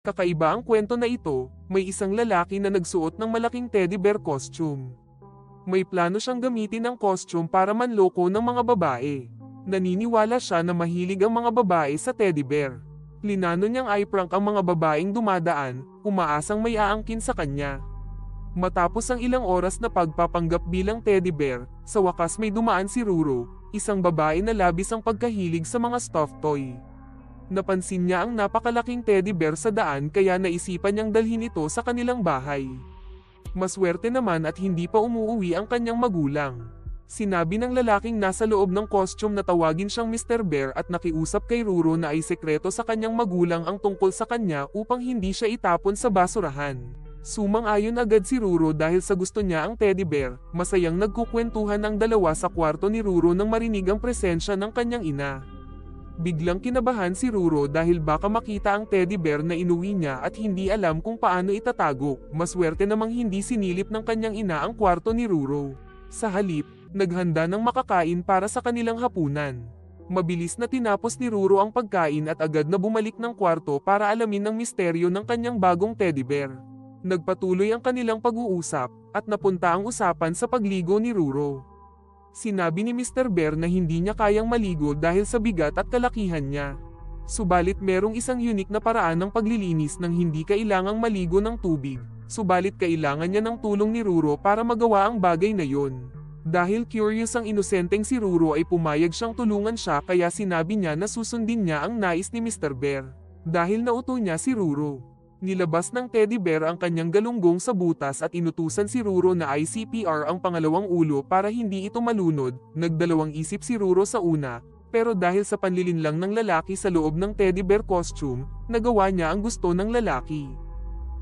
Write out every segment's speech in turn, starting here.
Kakaiba ang kwento na ito, may isang lalaki na nagsuot ng malaking teddy bear costume. May plano siyang gamitin ang costume para manloko ng mga babae. Naniniwala siya na mahilig ang mga babae sa teddy bear. Plinano niyang i-prank ang mga babaeng dumadaan, umaasang may aangkin sa kanya. Matapos ang ilang oras na pagpapanggap bilang teddy bear, sa wakas may dumaan si Ruro, isang babae na labis ang pagkahilig sa mga stuffed toy. Napansin niya ang napakalaking teddy bear sa daan kaya naisipan niyang dalhin ito sa kanilang bahay. Maswerte naman at hindi pa umuuwi ang kanyang magulang. Sinabi ng lalaking nasa loob ng costume na tawagin siyang Mr. Bear at nakiusap kay Ruro na ay sekreto sa kanyang magulang ang tungkol sa kanya upang hindi siya itapon sa basurahan. Sumang-ayon agad si Ruro dahil sa gusto niya ang teddy bear. Masayang nagkukwentuhan ang dalawa sa kwarto ni Ruro nang marinig ang presensya ng kanyang ina. Biglang kinabahan si Ruro dahil baka makita ang teddy bear na inuwi niya at hindi alam kung paano itatago. Maswerte namang hindi sinilip ng kanyang ina ang kwarto ni Ruro. Sa halip, naghanda ng makakain para sa kanilang hapunan. Mabilis na tinapos ni Ruro ang pagkain at agad na bumalik ng kwarto para alamin ang misteryo ng kanyang bagong teddy bear. Nagpatuloy ang kanilang pag-uusap at napunta ang usapan sa pagligo ni Ruro. Sinabi ni Mr. Bear na hindi niya kayang maligo dahil sa bigat at kalakihan niya. Subalit merong isang unique na paraan ng paglilinis nang hindi kailangang maligo ng tubig. Subalit kailangan niya ng tulong ni Ruro para magawa ang bagay na yon. Dahil curious ang inosenteng si Ruro ay pumayag siyang tulungan siya kaya sinabi niya na susundin niya ang nais ni Mr. Bear. Dahil nauto niya si Ruro. Nilabas ng teddy bear ang kanyang galunggong sa butas at inutusan si Ruro na i-CPR ang pangalawang ulo para hindi ito malunod. Nagdalawang isip si Ruro sa una, pero dahil sa panlilinlang ng lalaki sa loob ng teddy bear costume, nagawa niya ang gusto ng lalaki.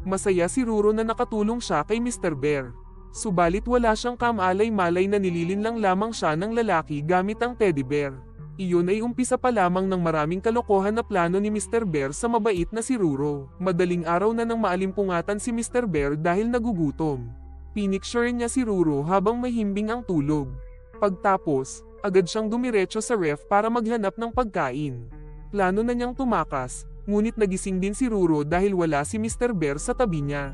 Masaya si Ruro na nakatulong siya kay Mr. Bear. Subalit wala siyang kamalay-malay na nililinlang lamang siya ng lalaki gamit ang teddy bear. Iyon ay umpisa pa lamang ng maraming kalokohan na plano ni Mr. Bear sa mabait na si Ruro. Madaling araw na nang maalimpungatan si Mr. Bear dahil nagugutom. Pinicture niya si Ruro habang mahimbing ang tulog. Pagtapos, agad siyang dumiretso sa ref para maghanap ng pagkain. Plano na niyang tumakas, ngunit nagising din si Ruro dahil wala si Mr. Bear sa tabi niya.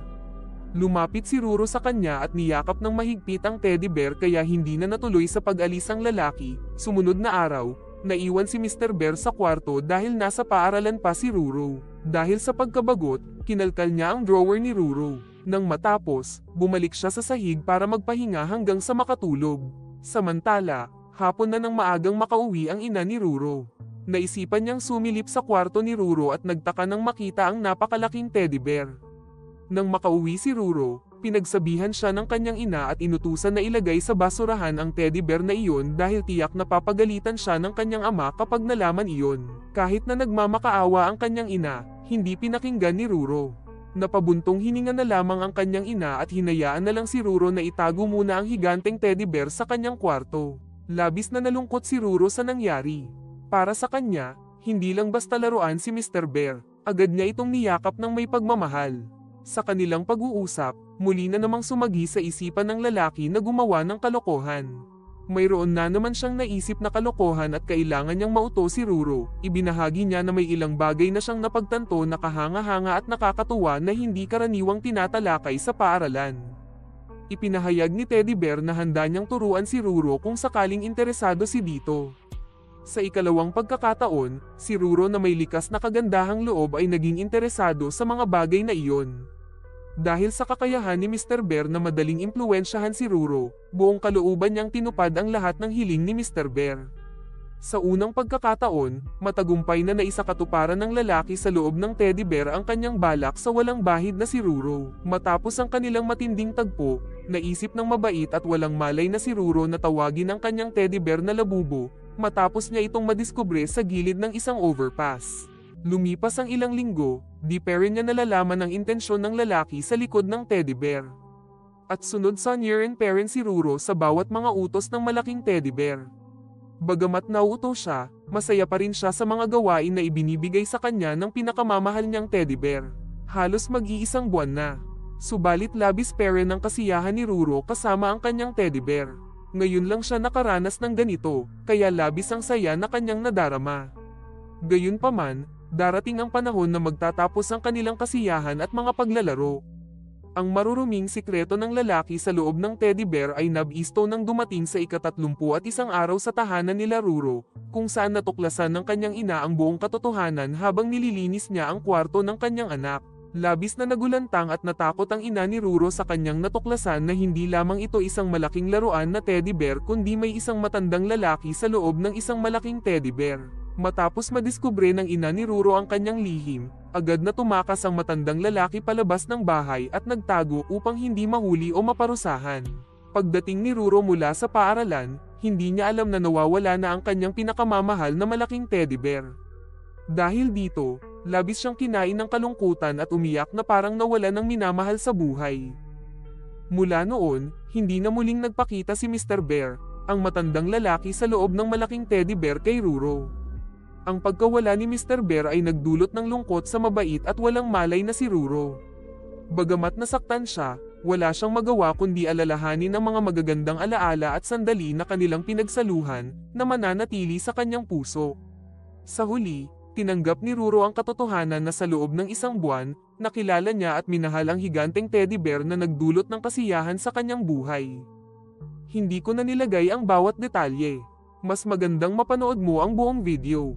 Lumapit si Ruro sa kanya at niyakap ng mahigpit ang teddy bear kaya hindi na natuloy sa pag-alis ang lalaki. Sumunod na araw, naiwan si Mr. Bear sa kwarto dahil nasa paaralan pa si Ruro. Dahil sa pagkabagot, kinalkal niya ang drawer ni Ruro. Nang matapos, bumalik siya sa sahig para magpahinga hanggang sa makatulog. Samantala, hapon na nang maagang makauwi ang ina ni Ruro. Naisipan niyang sumilip sa kwarto ni Ruro at nagtaka nang makita ang napakalaking teddy bear. Nang makauwi si Ruro, pinagsabihan siya ng kanyang ina at inutusan na ilagay sa basurahan ang teddy bear na iyon dahil tiyak na papagalitan siya ng kanyang ama kapag nalaman iyon. Kahit na nagmamakaawa ang kanyang ina, hindi pinakinggan ni Ruro. Napabuntong hininga na lamang ang kanyang ina at hinayaan na lang si Ruro na itago muna ang higanteng teddy bear sa kanyang kwarto. Labis na nalungkot si Ruro sa nangyari. Para sa kanya, hindi lang basta laruan si Mr. Bear, agad niya itong niyakap ng may pagmamahal. Sa kanilang pag-uusap, muli na namang sumagi sa isipan ng lalaki na gumawa ng kalokohan. Mayroon na naman siyang naisip na kalokohan at kailangan niyang mauto si Ruro. Ibinahagi niya na may ilang bagay na siyang napagtanto na kahanga-hanga at nakakatuwa na hindi karaniwang tinatalakay sa paaralan. Ipinahayag ni Teddy Bear na handa niyang turuan si Ruro kung sakaling interesado si dito. Sa ikalawang pagkakataon, si Ruro na may likas na kagandahang loob ay naging interesado sa mga bagay na iyon. Dahil sa kakayahan ni Mr. Bear na madaling impluwensyahan si Ruro, buong kalooban niyang tinupad ang lahat ng hiling ni Mr. Bear. Sa unang pagkakataon, matagumpay na naisakatuparan ng lalaki sa loob ng teddy bear ang kanyang balak sa walang bahid na si Ruro. Matapos ang kanilang matinding tagpo, naisip ng mabait at walang malay na si Ruro na tawagin ang kanyang teddy bear na Labubo, matapos niya itong madiskubre sa gilid ng isang overpass. Lumipas ang ilang linggo, di pa rin niya nalalaman ang intensyon ng lalaki sa likod ng teddy bear. At sunod sa near and parent si Ruro sa bawat mga utos ng malaking teddy bear. Bagamat nauuto siya, masaya pa rin siya sa mga gawain na ibinibigay sa kanya ng pinakamamahal niyang teddy bear. Halos mag-iisang buwan na. Subalit labis pa rin ang kasiyahan ni Ruro kasama ang kanyang teddy bear. Ngayon lang siya nakaranas ng ganito, kaya labis ang saya na kanyang nadarama. Gayunpaman, Darating ang panahon na magtatapos ang kanilang kasiyahan at mga paglalaro. Ang maruruming sikreto ng lalaki sa loob ng teddy bear ay nabisto nang dumating sa ika-31 araw sa tahanan nila Ruro, kung saan natuklasan ng kanyang ina ang buong katotohanan habang nililinis niya ang kwarto ng kanyang anak. Labis na nagulantang at natakot ang ina ni Ruro sa kanyang natuklasan na hindi lamang ito isang malaking laruan na teddy bear kundi may isang matandang lalaki sa loob ng isang malaking teddy bear. Matapos madiskubre ng ina ni Ruro ang kanyang lihim, agad na tumakas ang matandang lalaki palabas ng bahay at nagtago upang hindi mahuli o maparusahan. Pagdating ni Ruro mula sa paaralan, hindi niya alam na nawawala na ang kanyang pinakamamahal na malaking teddy bear. Dahil dito, labis siyang kinain ng kalungkutan at umiyak na parang nawala ng minamahal sa buhay. Mula noon, hindi na muling nagpakita si Mr. Bear, ang matandang lalaki sa loob ng malaking teddy bear kay Ruro. Ang pagkawala ni Mr. Bear ay nagdulot ng lungkot sa mabait at walang malay na si Ruro. Bagamat nasaktan siya, wala siyang magawa kundi alalahanin ang mga magagandang alaala at sandali na kanilang pinagsaluhan na mananatili sa kanyang puso. Sa huli, tinanggap ni Ruro ang katotohanan na sa loob ng isang buwan, nakilala niya at minahal ang higanteng teddy bear na nagdulot ng kasiyahan sa kanyang buhay. Hindi ko na nilagay ang bawat detalye. Mas magandang mapanood mo ang buong video.